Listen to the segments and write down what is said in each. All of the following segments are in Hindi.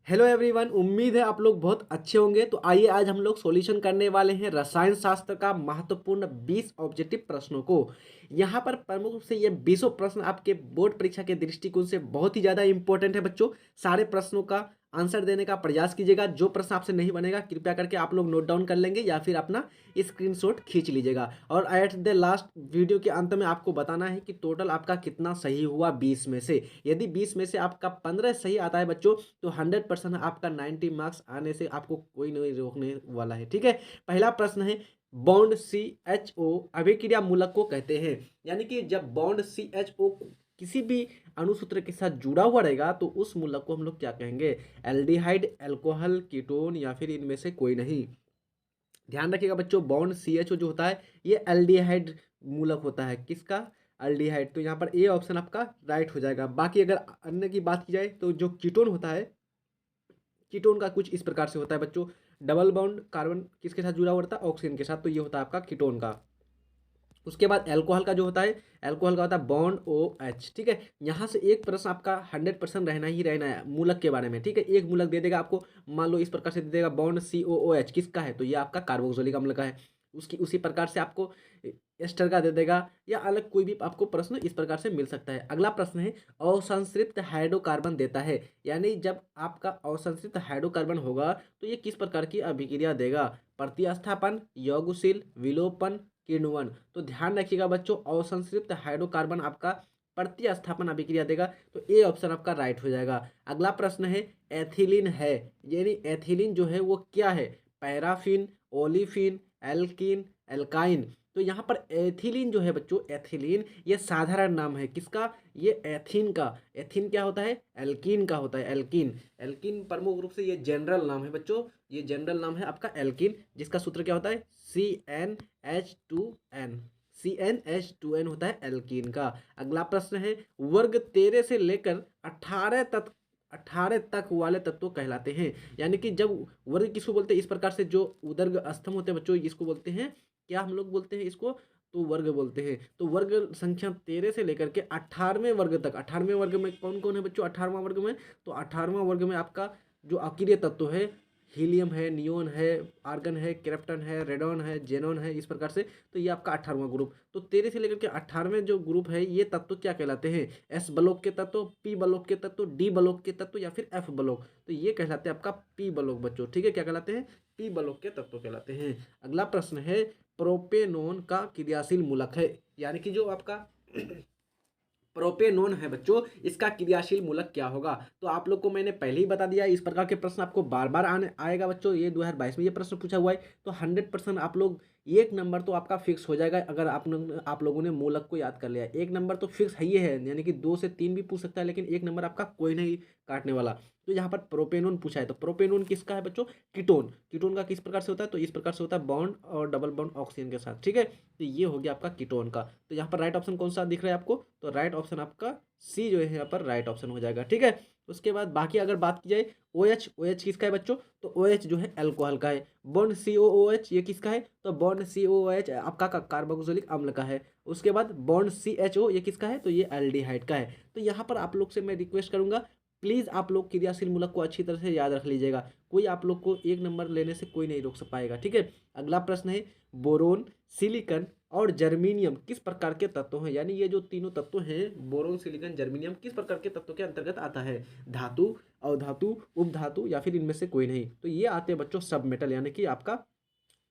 हेलो एवरीवन, उम्मीद है आप लोग बहुत अच्छे होंगे। तो आइए आज हम लोग सॉल्यूशन करने वाले हैं रसायन शास्त्र का महत्वपूर्ण 20 ऑब्जेक्टिव प्रश्नों को। यहाँ पर प्रमुख रूप से ये 20 प्रश्न आपके बोर्ड परीक्षा के दृष्टिकोण से बहुत ही ज़्यादा इंपॉर्टेंट है बच्चों। सारे प्रश्नों का आंसर देने का प्रयास कीजिएगा। जो प्रश्न आपसे नहीं बनेगा कृपया करके आप लोग नोट डाउन कर लेंगे या फिर अपना स्क्रीनशॉट खींच लीजिएगा। और एट द लास्ट वीडियो के अंत में आपको बताना है कि टोटल आपका कितना सही हुआ 20 में से। यदि 20 में से आपका 15 सही आता है बच्चों तो 100% आपका 90 मार्क्स आने से आपको कोई नहीं रोकने वाला है। ठीक है, पहला प्रश्न है बॉन्ड CHO अभिक्रिया मूलक को कहते हैं। यानी कि जब बॉन्ड CHO किसी भी अणुसूत्र के साथ जुड़ा हुआ रहेगा तो उस मूलक को हम लोग क्या कहेंगे? एल्डिहाइड, अल्कोहल, कीटोन या फिर इनमें से कोई नहीं। ध्यान रखिएगा बच्चों, बॉन्ड CHO जो होता है ये एल्डिहाइड मूलक होता है। किसका? एल्डिहाइड। तो यहाँ पर ए ऑप्शन आपका राइट हो जाएगा। बाकी अगर अन्य की बात की जाए तो जो कीटोन होता है, कीटोन का कुछ इस प्रकार से होता है बच्चों। डबल बॉन्ड कार्बन किसके साथ जुड़ा हुआ होता है? ऑक्सीजन के साथ। तो ये होता है आपका कीटोन का। उसके बाद एल्कोहल का जो होता है, एल्कोहल का होता है बॉन्ड OH। ठीक है, यहाँ से एक प्रश्न आपका 100% रहना ही रहना है मूलक के बारे में। ठीक है, एक मूलक दे देगा आपको, मान लो इस प्रकार से दे देगा बॉन्ड COOH किसका है, तो ये आपका कार्बोक्सिलिक अम्ल का है। उसकी उसी प्रकार से आपको एस्टर का दे देगा या अलग कोई भी आपको प्रश्न इस प्रकार से मिल सकता है। अगला प्रश्न है असंतृप्त हाइड्रोकार्बन देता है। यानी जब आपका असंतृप्त हाइड्रोकार्बन होगा तो ये किस प्रकार की अभिक्रिया देगा? प्रतिस्थापन, यौगशील, विलोपन, किण्वन। तो ध्यान रखिएगा बच्चों, असंतृप्त हाइड्रोकार्बन आपका प्रतिस्थापन अभिक्रिया देगा। तो ए ऑप्शन आपका राइट हो जाएगा। अगला प्रश्न है एथिलीन है। यानी एथिलीन जो है वो क्या है? Paraffin, olefin, alkene, alkyne. तो यहाँ पर एथिलीन जो है बच्चों, एथिलीन ये साधारण नाम है किसका? ये एथीन का। एथीन क्या होता है? एल्कीन का होता है। एल्कीन, एल्कीन प्रमुख रूप से ये जनरल नाम है बच्चों। ये जनरल नाम है आपका एल्कीन, जिसका सूत्र क्या होता है? CnH2n। CnH2n होता है एल्कीन का। अगला प्रश्न है वर्ग 13 से लेकर 18 तक वाले तत्व कहलाते हैं। यानी कि जब वर्ग किसको बोलते हैं? इस प्रकार से जो उदर्ग स्तंभ होते हैं बच्चों, इसको बोलते हैं क्या? हम लोग बोलते हैं इसको तो वर्ग बोलते हैं। तो वर्ग संख्या 13 से लेकर के 18वें वर्ग तक। 18वें वर्ग में कौन कौन है बच्चों? 18वां वर्ग में, तो 18वां वर्ग में आपका जो अक्रिय तत्व है, हीलियम है, नियोन है, आर्गन है, क्रिप्टन है, रेडॉन है, जेनॉन है, इस प्रकार से। तो ये आपका 18वां ग्रुप। तो 13 से लेकर के 18वें जो ग्रुप है ये तत्व क्या कहलाते हैं? S ब्लॉक के तत्व, P ब्लॉक के तत्व, D ब्लॉक के तत्व या फिर F ब्लॉक। तो ये कहलाते हैं आपका P ब्लॉक बच्चों। ठीक है, क्या कहलाते हैं? P ब्लॉक के तत्व कहलाते हैं। अगला प्रश्न है प्रोपेनोन का क्रियाशील मूलक है। यानी कि जो आपका प्रोपेनोन है बच्चों, इसका क्रियाशील मूलक क्या होगा? तो आप लोग को मैंने पहले ही बता दिया। इस प्रकार के प्रश्न आपको बार बार आने आएगा बच्चों। ये 2022 में ये प्रश्न पूछा हुआ है। तो 100% आप लोग एक नंबर तो आपका फिक्स हो जाएगा अगर आप लोगों ने मूलक को याद कर लिया। एक नंबर तो फिक्स है ही है, यानी कि 2 से 3 भी पूछ सकता है, लेकिन एक नंबर आपका कोई नहीं काटने वाला। तो यहाँ पर प्रोपेनोन पूछा है, तो प्रोपेनोन किसका है बच्चों? कीटोन। कीटोन का किस प्रकार से होता है? तो इस प्रकार से होता है बॉन्ड और डबल बॉन्ड ऑक्सीजन के साथ। ठीक है, तो ये हो गया आपका कीटोन का। तो यहाँ पर राइट ऑप्शन कौन सा दिख रहा है आपको? तो राइट ऑप्शन आपका सी जो है यहाँ पर राइट ऑप्शन हो जाएगा। ठीक है, उसके बाद बाकी अगर बात की जाए OH, OH किसका है बच्चों? तो OH जो है अल्कोहल का है। बॉन्ड COOH ये किसका है? तो बॉन्ड COOH आपका कार्बोक्सिलिक अम्ल का है। उसके बाद बॉन्ड CHO ये किसका है? तो ये एल्डिहाइड का है। तो यहाँ पर आप लोग से मैं रिक्वेस्ट करूंगा, प्लीज़ आप लोग क्रियाशील मूलक को अच्छी तरह से याद रख लीजिएगा। कोई आप लोग को एक नंबर लेने से कोई नहीं रोक पाएगा। ठीक है, अगला प्रश्न है बोरोन, सिलिकन और जर्मीनियम किस प्रकार के तत्व हैं? यानी ये जो तीनों तत्व हैं बोरोन, सिलिकन, जर्मीनियम किस प्रकार के तत्व के अंतर्गत आता है? धातु, अवधातु, उपधातु या फिर इनमें से कोई नहीं। तो ये आते हैं बच्चों सब मेटल, यानी कि आपका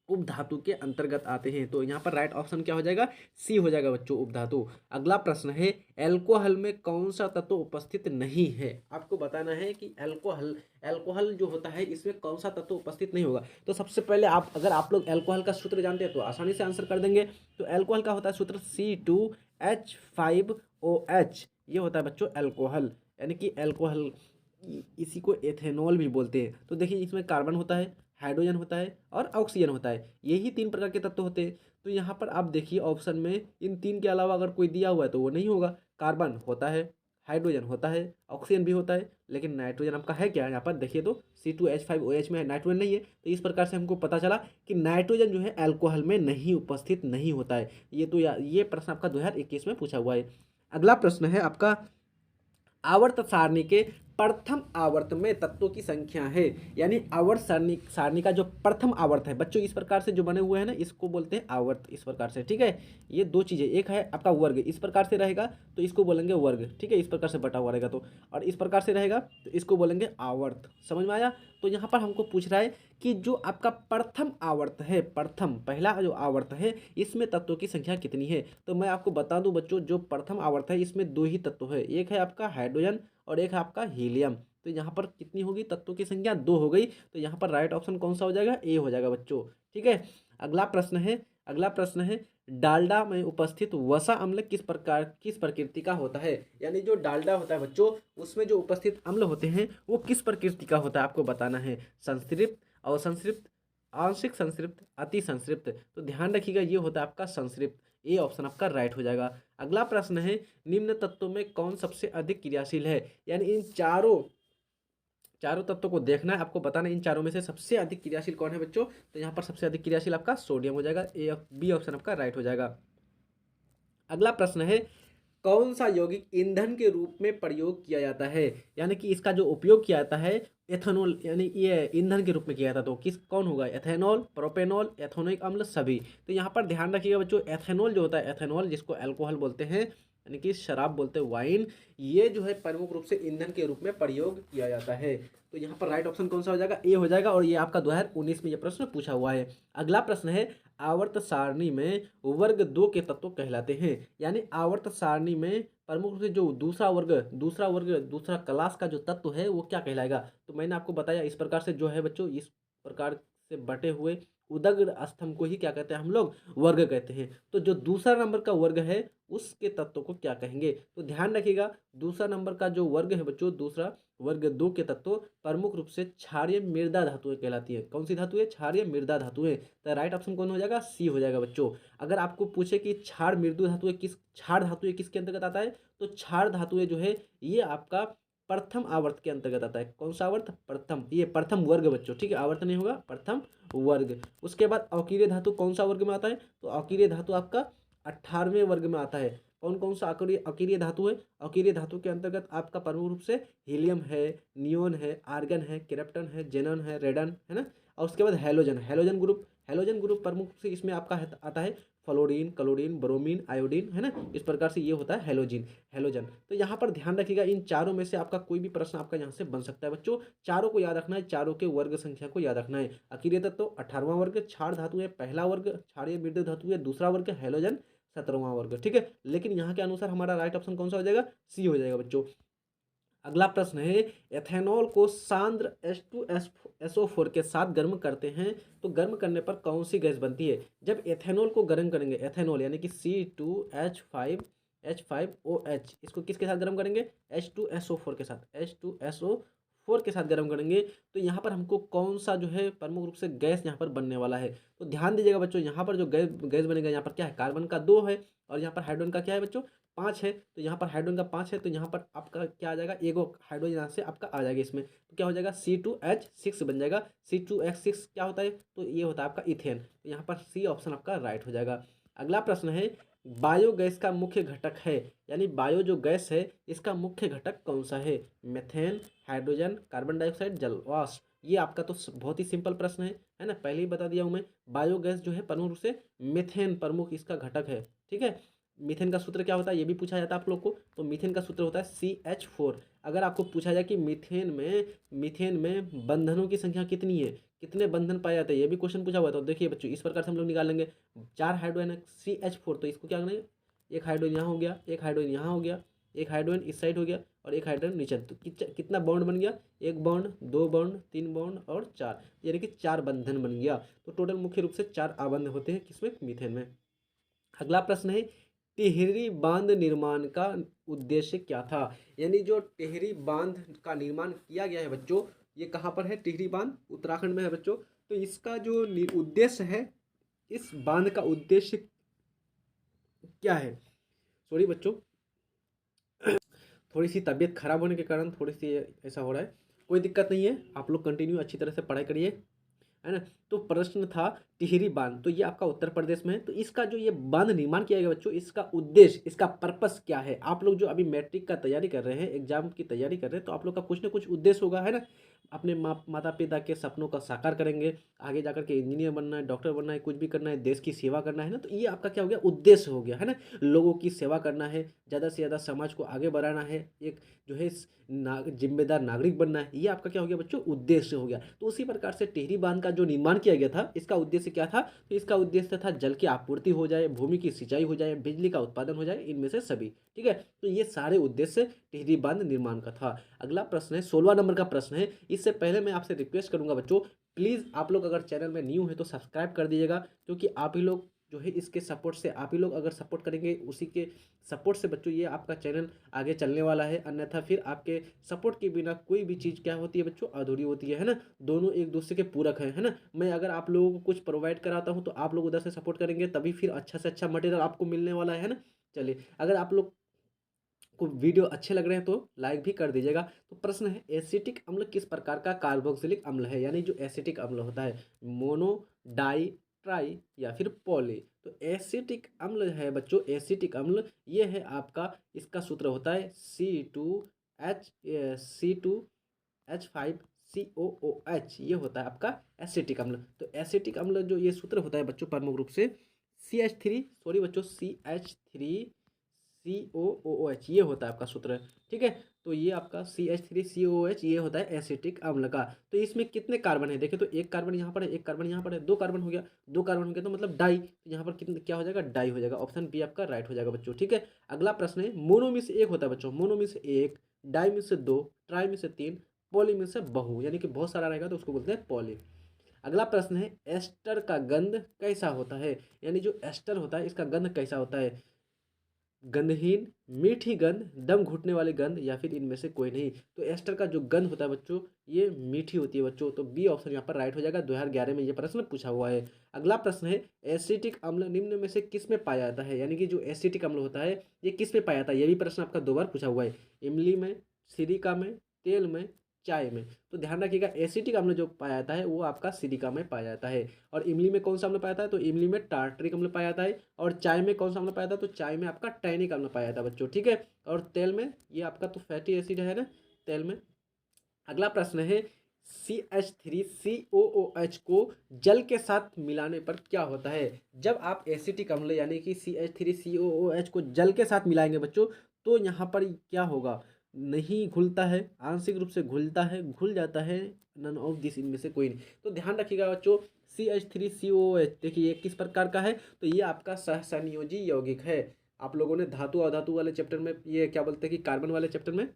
उपधातु के अंतर्गत आते हैं। तो यहाँ पर राइट ऑप्शन क्या हो जाएगा? सी हो जाएगा बच्चों, उपधातु। अगला प्रश्न है एल्कोहल में कौन सा तत्व उपस्थित नहीं है? आपको बताना है कि एल्कोहल, एल्कोहल जो होता है इसमें कौन सा तत्व उपस्थित नहीं होगा। तो सबसे पहले अगर आप लोग एल्कोहल का सूत्र जानते हैं तो आसानी से आंसर कर देंगे। तो एल्कोहल का होता है सूत्र C2H5OH। ये होता है बच्चों एल्कोहल। यानी कि एल्कोहल, इसी को एथेनॉल भी बोलते हैं। तो देखिए इसमें कार्बन होता है, हाइड्रोजन होता है और ऑक्सीजन होता है। यही 3 प्रकार के तत्व होते हैं। तो यहाँ पर आप देखिए ऑप्शन में इन 3 के अलावा अगर कोई दिया हुआ है तो वो नहीं होगा। कार्बन होता है, हाइड्रोजन होता है, ऑक्सीजन भी होता है, लेकिन नाइट्रोजन आपका है क्या? यहाँ पर देखिए तो C2H5OH में है, नाइट्रोजन नहीं है। तो इस प्रकार से हमको पता चला कि नाइट्रोजन जो है अल्कोहल में नहीं उपस्थित नहीं होता है। ये प्रश्न आपका 2021 में पूछा हुआ है। अगला प्रश्न है आपका आवर्त सारणी के प्रथम आवर्त में तत्वों की संख्या है, यानी आवर्त सारणी सारणी का जो प्रथम आवर्त है बच्चों, इस प्रकार से जो बने हुए हैं ना, इसको बोलते हैं आवर्त, इस प्रकार से, ठीक है। ये दो चीज़ें, एक है आपका वर्ग, इस प्रकार से रहेगा तो इसको बोलेंगे वर्ग, ठीक है, इस प्रकार से बटा हुआ रहेगा तो, और इस प्रकार से रहेगा तो इसको बोलेंगे आवर्त। समझ में आया? तो यहाँ पर हमको पूछ रहा है कि जो आपका प्रथम आवर्त है, प्रथम पहला जो आवर्त है, इसमें तत्वों की संख्या कितनी है। तो मैं आपको बता दूं बच्चों, जो प्रथम आवर्त है इसमें दो ही तत्व है, एक है आपका हाइड्रोजन और एक है आपका हीलियम। तो यहाँ पर कितनी होगी तत्वों की संख्या? दो हो गई। तो यहाँ पर राइट ऑप्शन कौन सा हो जाएगा? ए हो जाएगा बच्चों, ठीक है। अगला प्रश्न है डालडा में उपस्थित वसा अम्ल किस प्रकृति का होता है। यानी जो डालडा होता है बच्चों, उसमें जो उपस्थित अम्ल होते हैं वो किस प्रकृति का होता है, आपको बताना है। संतृप्त, अवसंतृप्त, आंशिक संतृप्त, अति संतृप्त। तो ध्यान रखिएगा ये होता है आपका संतृप्त। ए ऑप्शन आपका राइट हो जाएगा। अगला प्रश्न है निम्न तत्वों में कौन सबसे अधिक क्रियाशील है। यानी इन चारों तत्वों को देखना है, आपको बताना है इन चारों में से सबसे अधिक क्रियाशील कौन है बच्चों। तो यहाँ पर सबसे अधिक क्रियाशील आपका सोडियम हो जाएगा। ए बी ऑप्शन आपका राइट हो जाएगा। अगला प्रश्न है कौन सा यौगिक ईंधन के रूप में प्रयोग किया जाता है। यानी कि इसका जो उपयोग किया जाता है एथेनॉल, यानी ये ईंधन के रूप में किया जाता है, तो कौन होगा? एथेनॉल, प्रोपेनॉल, एथेनोइक अम्ल, सभी। तो यहाँ पर ध्यान रखिएगा बच्चों, एथेनॉल जो होता है, एथेनॉल जिसको अल्कोहल बोलते हैं, यानी कि शराब बोलते हैं, वाइन, ये जो है प्रमुख रूप से ईंधन के रूप में प्रयोग किया जाता है। तो यहाँ पर राइट ऑप्शन कौन सा हो जाएगा? ए हो जाएगा। और ये आपका 2019 में ये प्रश्न पूछा हुआ है। अगला प्रश्न है आवर्त सारणी में वर्ग 2 के तत्व कहलाते हैं। यानी आवर्त सारणी में प्रमुख रूप से जो दूसरा क्लास का जो तत्व है वो क्या कहलाएगा। तो मैंने आपको बताया इस प्रकार से जो है बच्चों, इस प्रकार से बटे हुए उदग्र स्तंभ को ही क्या कहते हैं हम लोग? वर्ग कहते हैं। तो जो दूसरा नंबर का वर्ग है उसके तत्व को क्या कहेंगे? तो ध्यान रखिएगा, दूसरा नंबर का जो वर्ग है बच्चों, दूसरा वर्ग 2 के तत्व प्रमुख रूप से क्षारीय मृदा धातुएं कहलाती है। कौन सी धातुएं? क्षारीय मृदा धातुएं। तो राइट ऑप्शन कौन हो जाएगा? सी हो जाएगा बच्चों। अगर आपको पूछे कि क्षार धातुएं किसके अंतर्गत आता है, तो क्षार धातुएं जो है ये आपका प्रथम आवर्त के अंतर्गत आता है। कौन सा आवर्त? प्रथम, ये प्रथम वर्ग बच्चों, ठीक है, आवर्त नहीं होगा, प्रथम वर्ग। उसके बाद अकीर्य धातु कौन सा वर्ग में आता है? तो अकीर्य धातु आपका 18वें वर्ग में आता है। कौन कौन सा अकीर्य धातु है? अकीर्य धातु के अंतर्गत आपका प्रमुख रूप से हीलियम है, नियोन है, आर्गन है, क्रिप्टन है, जेनन है, रेडन है ना। और उसके बाद हैलोजन ग्रुप प्रमुख रूप से इसमें आपका आता है फ्लोरीन, क्लोरीन, ब्रोमीन, आयोडीन, है ना। इस प्रकार से ये होता है हैलोजन। तो यहाँ पर ध्यान रखिएगा, इन चारों में से आपका कोई भी प्रश्न आपका यहाँ से बन सकता है बच्चों। चारों को याद रखना है, चारों के वर्ग संख्या को याद रखना है। अकीर्य तत्व 18वां वर्ग, क्षार धातु है पहला वर्ग, क्षारीय मृद धातु है दूसरा वर्ग, हैलोजन 17वां वर्ग, ठीक है। लेकिन यहाँ के अनुसार हमारा राइट ऑप्शन कौन सा हो जाएगा? सी हो जाएगा बच्चों। अगला प्रश्न है एथेनॉल को सांद्र H2SO4 के साथ गर्म करते हैं तो गर्म करने पर कौन सी गैस बनती है। जब एथेनॉल को गर्म करेंगे, एथेनॉल यानी कि C2H5OH, इसको किसके साथ गर्म करेंगे? H2SO4 के साथ, H2SO4 के साथ गर्म करेंगे तो यहाँ पर हमको कौन सा जो है प्रमुख रूप से गैस यहाँ पर बनने वाला है। तो ध्यान दीजिएगा बच्चों, यहाँ पर जो गैस बनेगा, यहाँ पर क्या है? कार्बन का 2 है और यहाँ पर हाइड्रोजन का क्या है बच्चों? 5 है। तो यहाँ पर हाइड्रोजन का 5 है, तो यहाँ पर आपका क्या आ जाएगा? एगो हाइड्रोजन यहाँ से आपका आ जाएगा इसमें, तो क्या हो जाएगा? C2H6 बन जाएगा। C2H6 क्या होता है? तो ये होता है आपका इथेन। तो यहाँ पर सी ऑप्शन आपका राइट हो जाएगा। अगला प्रश्न है बायोगैस का मुख्य घटक है, यानी बायो जो गैस है इसका मुख्य घटक कौन सा है? मेथेन, हाइड्रोजन, कार्बन डाइऑक्साइड, जलवाष्प। ये आपका तो बहुत ही सिंपल प्रश्न है ना, पहले ही बता दिया हूँ मैं। बायोगैस जो है प्रमुख रूप से मेथेन प्रमुख इसका घटक है, ठीक है। मीथेन का सूत्र क्या होता है ये भी पूछा जाता है आप लोग को। तो मीथेन का सूत्र होता है CH4। अगर आपको पूछा जाए कि मीथेन में बंधनों की संख्या कितनी है, कितने बंधन पाए जाते हैं, ये भी क्वेश्चन पूछा हुआ है। तो देखिए बच्चों, इस प्रकार से हम लोग निकाल लेंगे। 4 हाइड्रोजन है CH4, तो इसको क्या करेंगे? एक हाइड्रोजन यहाँ हो गया, एक हाइड्रोजन यहाँ हो गया, एक हाइड्रोजन इस साइड हो गया और एक हाइड्रोजन नीचे। तो कितना बॉन्ड बन गया? 1 बॉन्ड, 2 बॉन्ड, 3 बॉन्ड और 4, यानी कि 4 बंधन बन गया। तो टोटल मुख्य रूप से 4 आबंध होते हैं किसमें? मीथेन में। अगला प्रश्न है टिहरी बांध निर्माण का उद्देश्य क्या था। यानी जो टिहरी बांध का निर्माण किया गया है बच्चों, ये कहाँ पर है? टिहरी बांध उत्तराखंड में है बच्चों। तो इसका जो उद्देश्य है, इस बांध का उद्देश्य क्या है? सॉरी बच्चों, थोड़ी सी तबीयत खराब होने के कारण थोड़ी सी ऐसा हो रहा है। कोई दिक्कत नहीं है, आप लोग कंटिन्यू अच्छी तरह से पढ़ाई करिए। है ना। तो प्रश्न था टिहरी बांध, तो ये आपका उत्तर प्रदेश में है। तो इसका जो ये बांध निर्माण किया गया बच्चों, इसका उद्देश्य, इसका पर्पस क्या है? आप लोग जो अभी मैट्रिक का तैयारी कर रहे हैं, एग्जाम की तैयारी कर रहे हैं, तो आप लोग का कुछ ना कुछ उद्देश्य होगा, है ना। अपने माता पिता के सपनों का साकार करेंगे, आगे जाकर के इंजीनियर बनना है, डॉक्टर बनना है, कुछ भी करना है, देश की सेवा करना है ना। तो ये आपका क्या हो गया, उद्देश्य हो गया, है ना। लोगों की सेवा करना है, ज़्यादा से ज़्यादा समाज को आगे बढ़ाना है, एक जो है जिम्मेदार नागरिक बनना है, ये आपका क्या हो गया बच्चों, उद्देश्य हो गया। तो उसी प्रकार से टिहरी बांध का जो निर्माण किया गया था, इसका उद्देश्य क्या था? तो इसका उद्देश्य था जल की आपूर्ति हो जाए, भूमि की सिंचाई हो जाए, बिजली का उत्पादन हो जाए, इनमें से सभी। ठीक है, तो ये सारे उद्देश्य टिहरी बांध निर्माण का था। अगला प्रश्न है, 16वां नंबर का प्रश्न है। इससे पहले मैं आपसे रिक्वेस्ट करूंगा बच्चों, प्लीज़ आप लोग अगर चैनल में न्यू है तो सब्सक्राइब कर दीजिएगा, क्योंकि आप ही लोग जो है इसके सपोर्ट से, आप ही लोग अगर सपोर्ट करेंगे, उसी के सपोर्ट से बच्चों ये आपका चैनल आगे चलने वाला है। अन्यथा फिर आपके सपोर्ट के बिना कोई भी चीज़ क्या होती है बच्चों, अधूरी होती है ना। दोनों एक दूसरे के पूरक हैं, है ना। मैं अगर आप लोगों को कुछ प्रोवाइड कराता हूँ तो आप लोग उधर से सपोर्ट करेंगे, तभी फिर अच्छा से अच्छा मटेरियल आपको मिलने वाला है ना। चलिए, अगर आप लोग को वीडियो अच्छे लग रहे हैं तो लाइक भी कर दीजिएगा। तो प्रश्न है, एसिटिक अम्ल किस प्रकार का कार्बोक्सिलिक अम्ल है? यानी जो एसिटिक अम्ल होता है, मोनो, डाई, ट्राई या फिर पॉली। तो एसिटिक अम्ल है बच्चों, एसिटिक अम्ल ये है आपका, इसका सूत्र होता है C2H5COOH, ये होता है आपका एसिटिक अम्ल। तो एसिटिक अम्ल जो ये सूत्र होता है बच्चों, प्रमुख रूप से CH3, सॉरी बच्चों, CH3COOH, ये होता है आपका सूत्र। ठीक है, तो ये आपका CH3COOH ये होता है एसिटिक अम्ल का। तो इसमें कितने कार्बन है? देखिए, तो एक कार्बन यहाँ पर है, एक कार्बन यहाँ पर है, दो कार्बन हो गया, दो कार्बन हो गया तो मतलब डाई। तो यहाँ पर कितने क्या हो जाएगा, डाई हो जाएगा। ऑप्शन बी आपका राइट हो जाएगा बच्चों। ठीक है, अगला प्रश्न है, मोनो में से एक होता है बच्चों, मोनो में से एक, डाई में से दो, ट्राई में से तीन, पॉली में से बहु, यानी कि बहुत सारा रहेगा तो उसको बोलते हैं पॉली। अगला प्रश्न है, एस्टर का गंध कैसा होता है? यानी जो एस्टर होता है इसका गंध कैसा होता है? गंधहीन, मीठी गंध, दम घुटने वाली गंध या फिर इनमें से कोई नहीं। तो एस्टर का जो गंध होता है बच्चों, ये मीठी होती है बच्चों। तो बी ऑप्शन यहाँ पर राइट हो जाएगा। 2011 में ये प्रश्न पूछा हुआ है। अगला प्रश्न है, एसिटिक अम्ल निम्न में से किस में पाया जाता है? यानी कि जो एसिटिक अम्ल होता है ये किस में पाया जाता है? ये भी प्रश्न आपका 2 बार पूछा हुआ है। इमली में, सिरिका में, तेल में, चाय में। तो ध्यान रखिएगा, एसिटिक अम्ल जो पाया जाता है वो आपका सिरिका में पाया जाता है। और इमली में कौन सा अम्ल पाया जाता है? तो इमली में टार्टरिक अम्ल पाया जाता है। और चाय में कौन सा अम्ल पाया जाता है? तो चाय में आपका टैनिक अम्ल पाया जाता है बच्चों। ठीक है, और तेल में ये आपका तो फैटी एसिड है ना, तेल में। अगला प्रश्न है, CH3COOH को जल के साथ मिलाने पर क्या होता है? जब आप एसिटिक अम्ल यानी कि CH3COOH को जल के साथ मिलाएंगे बच्चों, तो यहाँ पर क्या होगा? नहीं घुलता है, आंशिक रूप से घुलता है, घुल जाता है, नन ऑफ दिस, इनमें से कोई नहीं। तो ध्यान रखिएगा बच्चों, CH3COOH देखिए ये किस प्रकार का है? तो ये आपका सहसंयोजी यौगिक है। आप लोगों ने धातु अधातु वाले चैप्टर में, ये क्या बोलते हैं कि कार्बन वाले चैप्टर में,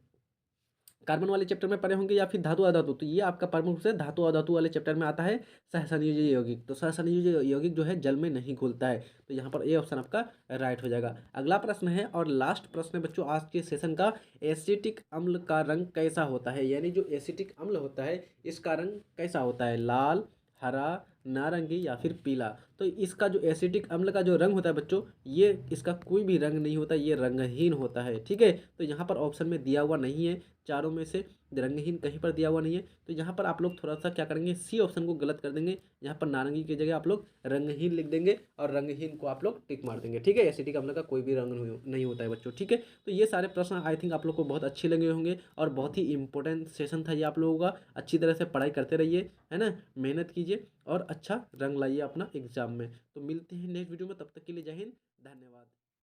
कार्बन वाले चैप्टर में पढ़े होंगे या फिर धातु अधातु, तो ये आपका प्रमुख रूप से धातु अधातु वाले चैप्टर में आता है, सहसंयोजी यौगिक। तो सहसंयोजी यौगिक जो है जल में नहीं घुलता है। तो यहाँ पर ए ऑप्शन आपका राइट हो जाएगा। अगला प्रश्न है और लास्ट प्रश्न है बच्चों आज के सेशन का, एसिटिक अम्ल का रंग कैसा होता है? यानी जो एसिटिक अम्ल होता है इसका रंग कैसा होता है? लाल, हरा, नारंगी या फिर पीला। तो इसका जो एसिटिक अम्ल का जो रंग होता है बच्चों, ये इसका कोई भी रंग नहीं होता, ये रंगहीन होता है। ठीक है, तो यहाँ पर ऑप्शन में दिया हुआ नहीं है, चारों में से रंगहीन कहीं पर दिया हुआ नहीं है। तो यहाँ पर आप लोग थोड़ा सा क्या करेंगे, सी ऑप्शन को गलत कर देंगे। यहाँ पर नारंगी की जगह आप लोग रंगहीन लिख देंगे और रंगहीन को आप लोग टिक मार देंगे। ठीक है, एसिटिक अम्ल का कोई भी रंग नहीं होता है बच्चों। ठीक है, तो ये सारे प्रश्न आई थिंक आप लोग को बहुत अच्छे लगे होंगे और बहुत ही इंपॉर्टेंट सेशन था ये आप लोगों का। अच्छी तरह से पढ़ाई करते रहिए, है ना, मेहनत कीजिए और अच्छा रंग लाइए अपना एग्जाम में। तो मिलते हैं नेक्स्ट वीडियो में, तब तक के लिए जय हिंद, धन्यवाद।